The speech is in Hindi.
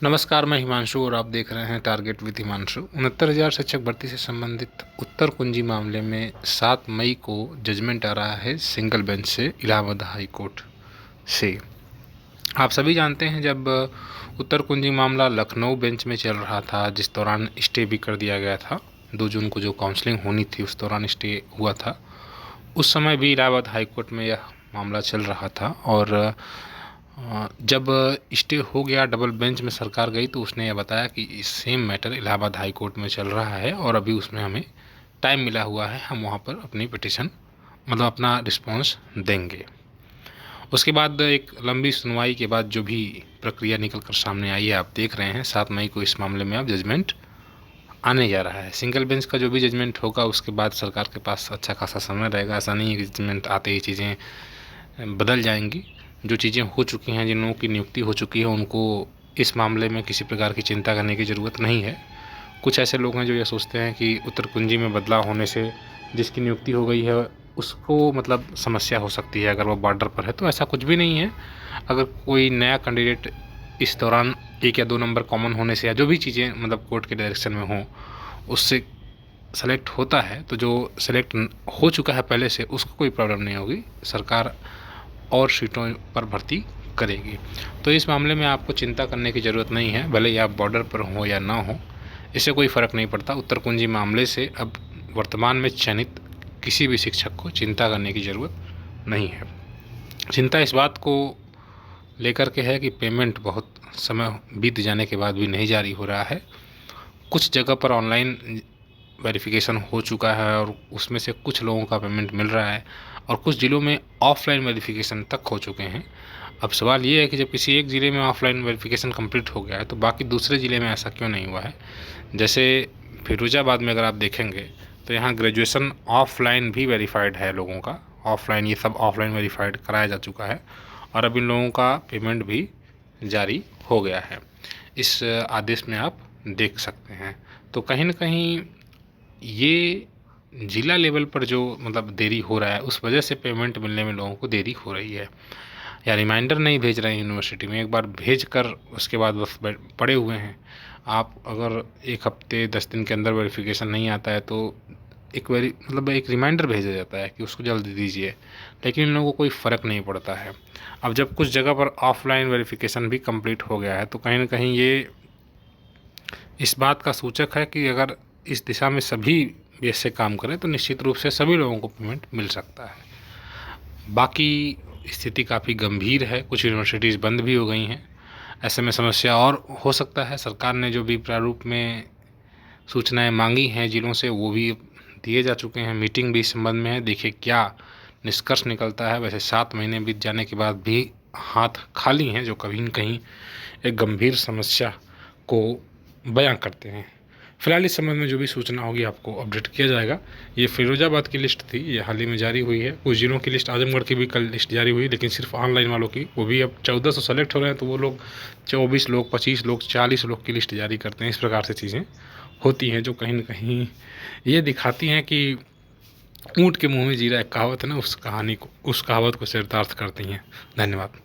नमस्कार, मैं हिमांशु और आप देख रहे हैं टारगेट विद हिमांशु। 69,000 शिक्षक भर्ती से संबंधित उत्तर कुंजी मामले में 7 मई को जजमेंट आ रहा है सिंगल बेंच से, इलाहाबाद हाई कोर्ट से। आप सभी जानते हैं जब उत्तर कुंजी मामला लखनऊ बेंच में चल रहा था, जिस दौरान स्टे भी कर दिया गया था। 2 जून को जो काउंसलिंग होनी थी उस दौरान स्टे हुआ था। उस समय भी इलाहाबाद हाई कोर्ट में यह मामला चल रहा था और जब स्टे हो गया, डबल बेंच में सरकार गई तो उसने यह बताया कि इस same matter Allahabad high court में चल रहा है और अभी उसमें हमें टाइम मिला हुआ है, हम वहाँ पर अपनी पिटिशन अपना रिस्पॉन्स देंगे। उसके बाद एक लंबी सुनवाई के बाद जो भी प्रक्रिया निकल कर सामने आई है, आप देख रहे हैं 7 मई को इस मामले में अब जजमेंट आने जा रहा है। सिंगल बेंच का जो भी जजमेंट होगा उसके बाद सरकार के पास अच्छा खासा समय रहेगा। ऐसा नहीं है कि जजमेंट आते ही चीज़ें बदल जाएंगी। जो चीज़ें हो चुकी हैं, जिन लोगों की नियुक्ति हो चुकी है, उनको इस मामले में किसी प्रकार की चिंता करने की ज़रूरत नहीं है। कुछ ऐसे लोग हैं जो ये सोचते हैं कि उत्तर कुंजी में बदलाव होने से जिसकी नियुक्ति हो गई है उसको समस्या हो सकती है अगर वो बॉर्डर पर है, तो ऐसा कुछ भी नहीं है। अगर कोई नया कैंडिडेट इस दौरान 1 या 2 नंबर कॉमन होने से या जो भी चीज़ें कोर्ट के डायरेक्शन में हों उससे सेलेक्ट होता है, तो जो सेलेक्ट हो चुका है पहले से उसको कोई प्रॉब्लम नहीं होगी। सरकार और सीटों पर भर्ती करेगी। तो इस मामले में आपको चिंता करने की ज़रूरत नहीं है, भले ही आप बॉर्डर पर हो या ना हो, इससे कोई फ़र्क नहीं पड़ता। उत्तर कुंजी मामले से अब वर्तमान में चयनित किसी भी शिक्षक को चिंता करने की ज़रूरत नहीं है। चिंता इस बात को लेकर के है कि पेमेंट बहुत समय बीत जाने के बाद भी नहीं जारी हो रहा है। कुछ जगह पर ऑनलाइन वेरिफिकेशन हो चुका है और उसमें से कुछ लोगों का पेमेंट मिल रहा है और कुछ ज़िलों में ऑफलाइन वेरिफिकेशन तक हो चुके हैं। अब सवाल ये है कि जब किसी एक ज़िले में ऑफलाइन वेरिफिकेशन कंप्लीट हो गया है तो बाकी दूसरे ज़िले में ऐसा क्यों नहीं हुआ है। जैसे फिरोजाबाद में अगर आप देखेंगे तो यहाँ ग्रेजुएशन ऑफलाइन भी वेरीफाइड है लोगों का, ऑफलाइन ये सब ऑफलाइन वेरीफाइड कराया जा चुका है और अब इन लोगों का पेमेंट भी जारी हो गया है। इस आदेश में आप देख सकते हैं। तो कहीं ना कहीं ये ज़िला लेवल पर जो देरी हो रहा है उस वजह से पेमेंट मिलने में लोगों को देरी हो रही है, या रिमाइंडर नहीं भेज रहे हैं यूनिवर्सिटी में। एक बार भेज कर उसके बाद बस पड़े हुए हैं। आप अगर 1 हफ्ते 10 दिन के अंदर वेरिफिकेशन नहीं आता है तो एक रिमाइंडर भेजा जाता है कि उसको जल्दी दीजिए, लेकिन इन लोगों को कोई फ़र्क नहीं पड़ता है। अब जब कुछ जगह पर ऑफलाइन वेरिफिकेशन भी कंप्लीट हो गया है तो कहीं ना कहीं ये इस बात का सूचक है कि अगर इस दिशा में सभी ऐसे काम करें तो निश्चित रूप से सभी लोगों को पेमेंट मिल सकता है। बाकी स्थिति काफ़ी गंभीर है, कुछ यूनिवर्सिटीज़ बंद भी हो गई हैं। ऐसे में समस्या और हो सकता है। सरकार ने जो भी प्रारूप में सूचनाएं मांगी हैं जिलों से वो भी दिए जा चुके हैं, मीटिंग भी इस संबंध में है। देखिए क्या निष्कर्ष निकलता है। वैसे 7 महीने बीत जाने के बाद भी हाथ खाली हैं, जो कहीं न कहीं एक गंभीर समस्या को बयां करते हैं। फिलहाल इस संबंध में जो भी सूचना होगी आपको अपडेट किया जाएगा। ये फिरोजाबाद की लिस्ट थी, ये हाल ही में जारी हुई है। कुछ जिलों की लिस्ट, आजमगढ़ की भी कल लिस्ट जारी हुई, लेकिन सिर्फ ऑनलाइन वालों की। वो भी अब 1400 सेलेक्ट हो रहे हैं तो वो लोग 24 लोग, 25 लोग, 40 लोग की लिस्ट जारी करते हैं। इस प्रकार से चीज़ें होती हैं जो कहीं ना कहीं ये दिखाती हैं कि ऊँट के मुँह में जीरा एक कहावत है ना, उस कहावत को चरितार्थ करती हैं। धन्यवाद।